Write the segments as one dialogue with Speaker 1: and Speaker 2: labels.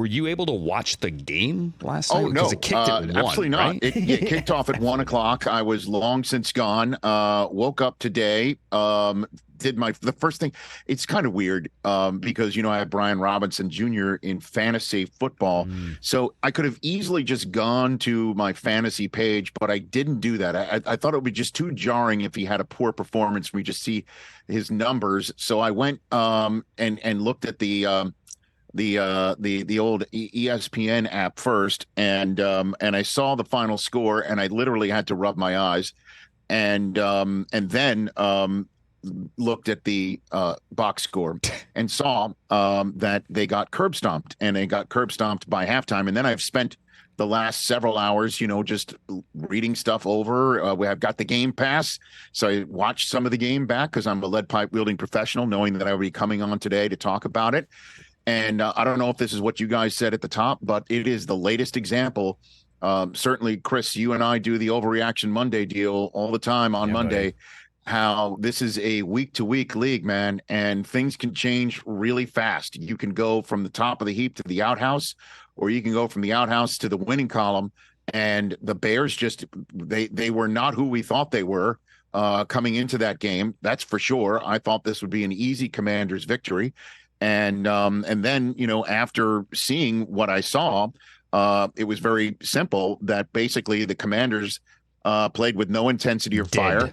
Speaker 1: were you able to watch the game last night?
Speaker 2: Oh, no.
Speaker 1: Because it kicked at 1,
Speaker 2: absolutely not.
Speaker 1: Right?
Speaker 2: It kicked off at 1 o'clock. I was long since gone. Woke up today. Did the first thing. It's kind of weird because, I have Brian Robinson Jr. in fantasy football. So I could have easily just gone to my fantasy page, but I didn't do that. I thought it would be just too jarring if he had a poor performance for me to see his numbers. So I went and looked at the old ESPN app first, and I saw the final score, and I literally had to rub my eyes, and then looked at the box score and saw that they got curb stomped, and they got curb stomped by halftime. And then I've spent the last several hours, just reading stuff over. I've got the Game Pass, so I watched some of the game back because I'm a lead pipe wielding professional, knowing that I will be coming on today to talk about it. And I don't know if this is what you guys said at the top, but it is the latest example. Certainly, Chris, you and I do the Overreaction Monday deal all the time on Monday. Buddy. How this is a week-to-week league, man, and things can change really fast. You can go from the top of the heap to the outhouse, or you can go from the outhouse to the winning column. And the Bears they were not who we thought they were coming into that game. That's for sure. I thought this would be an easy Commanders victory. And then, after seeing what I saw, it was very simple that basically the Commanders played with no intensity or fire.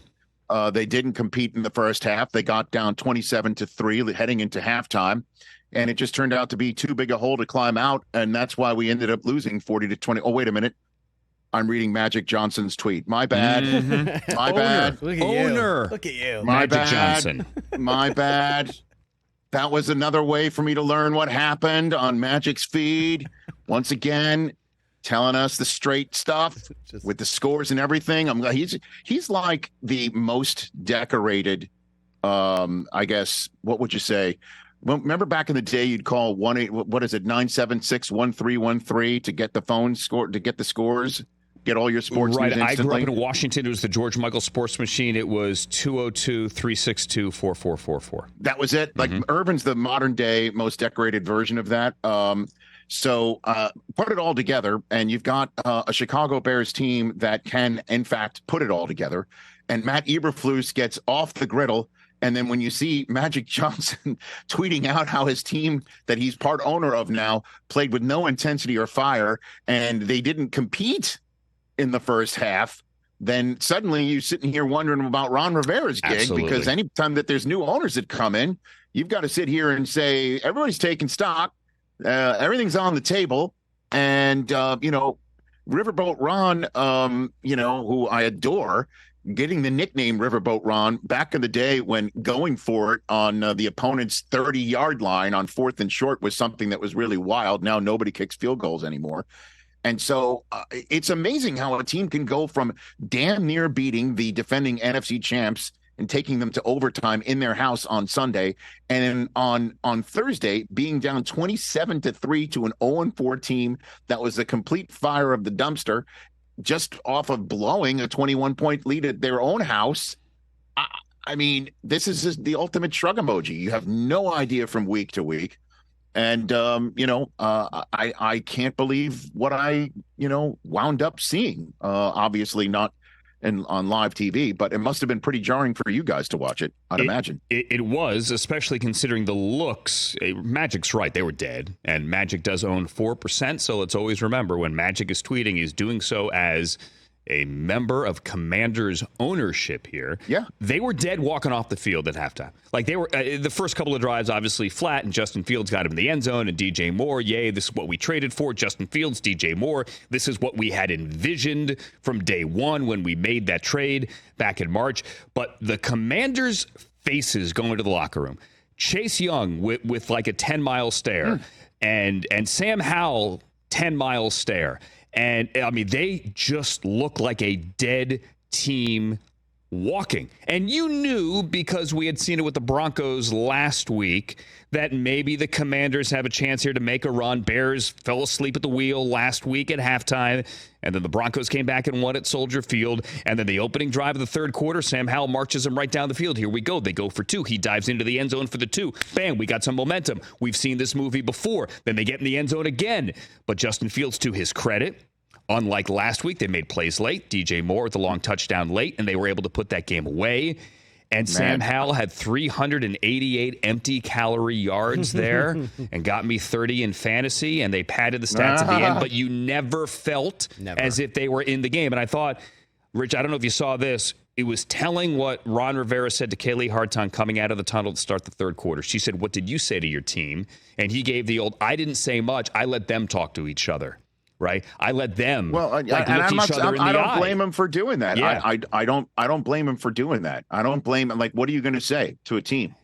Speaker 2: They didn't compete in the first half. They got down 27-3 heading into halftime, and it just turned out to be too big a hole to climb out, and that's why we ended up losing 40-20. Oh, wait a minute. I'm reading Magic Johnson's tweet. My bad. My bad.
Speaker 3: Look at you. Look at you.
Speaker 2: My
Speaker 1: Magic
Speaker 2: bad.
Speaker 1: Johnson.
Speaker 2: My bad. That was another way for me to learn what happened on Magic's feed. Once again, telling us the straight stuff with the scores and everything. He's like the most decorated, I guess, what would you say? Well, remember back in the day, you'd call 976-1313 to get the phone score, to get the scores, get all your sports news instantly.
Speaker 1: I grew up in Washington. It was the George Michael Sports Machine. It was 202-362-4444.
Speaker 2: That was it. Like Urban's the modern day most decorated version of that. So put it all together, and you've got a Chicago Bears team that can, in fact, put it all together. And Matt Eberflus gets off the griddle. And then when you see Magic Johnson tweeting out how his team that he's part owner of now played with no intensity or fire, and they didn't compete in the first half, then suddenly you're sitting here wondering about Ron Rivera's gig.
Speaker 1: Absolutely.
Speaker 2: Because anytime that there's new owners that come in, you've got to sit here and say, everybody's taking stock. Everything's on the table. And, Riverboat Ron, who I adore, getting the nickname Riverboat Ron back in the day when going for it on the opponent's 30-yard line on 4th and short was something that was really wild. Now nobody kicks field goals anymore. And so it's amazing how a team can go from damn near beating the defending NFC champs and taking them to overtime in their house on Sunday, and then on Thursday being down 27-3 to an 0-4 team that was a complete fire of the dumpster, just off of blowing a 21-point lead at their own house. I mean, this is just the ultimate shrug emoji. You have no idea from week to week. And, I can't believe what I, wound up seeing. Obviously not on live TV, but it must have been pretty jarring for you guys to watch it, I'd imagine.
Speaker 1: It was, especially considering the looks. Magic's right. They were dead, and Magic does own 4%. So let's always remember when Magic is tweeting, he's doing so as a member of Commanders ownership here.
Speaker 2: Yeah.
Speaker 1: They were dead walking off the field at halftime. Like they were, the first couple of drives, obviously flat, and Justin Fields got him in the end zone, and DJ Moore, yay, this is what we traded for. Justin Fields, DJ Moore, this is what we had envisioned from day one when we made that trade back in March. But the Commanders' faces going to the locker room. Chase Young with like a 10-mile stare, and Sam Howell, 10-mile stare. And, I mean, they just look like a dead team walking. And you knew, because we had seen it with the Broncos last week, that maybe the Commanders have a chance here to make a run. Bears fell asleep at the wheel last week at halftime, and then the Broncos came back and won at Soldier Field. And then the opening drive of the third quarter, Sam Howell marches them right down the field. Here we go. They go for two. He dives into the end zone for the two. Bam, we got some momentum. We've seen this movie before. Then they get in the end zone again. But Justin Fields, to his credit, unlike last week, they made plays late. DJ Moore with the long touchdown late, and they were able to put that game away. And Sam Howell had 388 empty calorie yards there and got me 30 in fantasy, and they padded the stats at the end, but you never felt as if they were in the game. And I thought, Rich, I don't know if you saw this. It was telling what Ron Rivera said to Kaylee Hartung coming out of the tunnel to start the third quarter. She said, "What did you say to your team?" And he gave the old, "I didn't say much. I let them talk to each other." Right? I let them look each other in the eye.
Speaker 2: I don't blame him for doing that.
Speaker 1: Yeah.
Speaker 2: I don't blame him for doing that. I don't blame him. Like, what are you going to say to a team?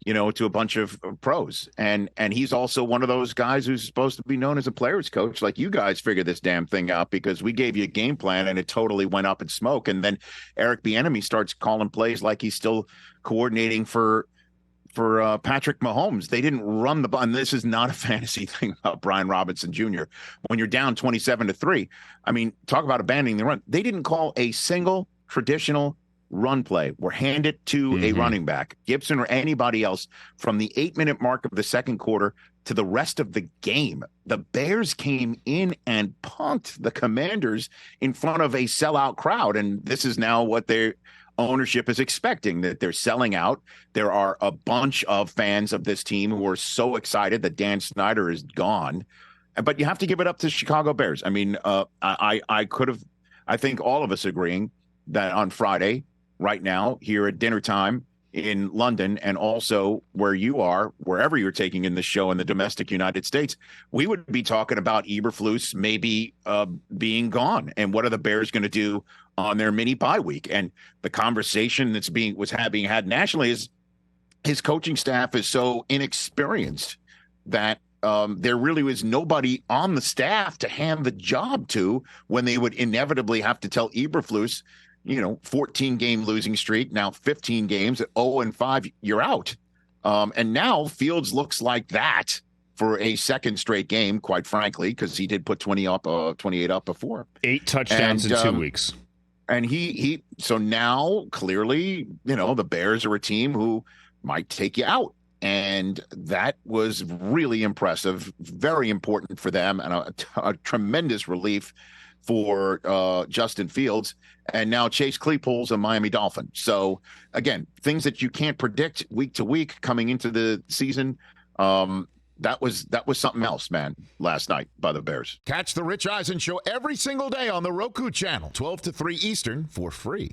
Speaker 2: To a bunch of pros. And he's also one of those guys who's supposed to be known as a player's coach. Like, you guys figure this damn thing out because we gave you a game plan and it totally went up in smoke. And then Eric Bieniemy starts calling plays like he's still coordinating for Patrick Mahomes. They didn't run the ball. And this is not a fantasy thing about Brian Robinson Jr. When you're down 27-3, I mean, talk about abandoning the run. They didn't call a single traditional run play or hand it to a running back, Gibson or anybody else, from the 8-minute mark of the second quarter to the rest of the game. The Bears came in and punked the Commanders in front of a sellout crowd. And this is now what their ownership is expecting, that they're selling out. There are a bunch of fans of this team who are so excited that Dan Snyder is gone. But you have to give it up to Chicago Bears. I mean, I think all of us agreeing that on Friday, right now, here at dinner time in London, and also where you are, wherever you're taking in the show in the domestic United States, we would be talking about Eberflus maybe being gone. And what are the Bears going to do on their mini bye week? And the conversation that's being had nationally is his coaching staff is so inexperienced that there really was nobody on the staff to hand the job to when they would inevitably have to tell Eberflus, 14-game losing streak, now 15 games at 0-5, you're out. And now Fields looks like that for a second straight game, quite frankly, because he did put 28 up before.
Speaker 1: 8 touchdowns in 2 weeks.
Speaker 2: And so now clearly, the Bears are a team who might take you out. And that was really impressive, very important for them, and a tremendous relief for Justin Fields. And now Chase Claypool's a Miami Dolphin. So again, things that you can't predict week to week coming into the season. That was something else, man, last night by the Bears.
Speaker 4: Catch the Rich Eisen Show every single day on the Roku channel, 12 to 3 Eastern, for free.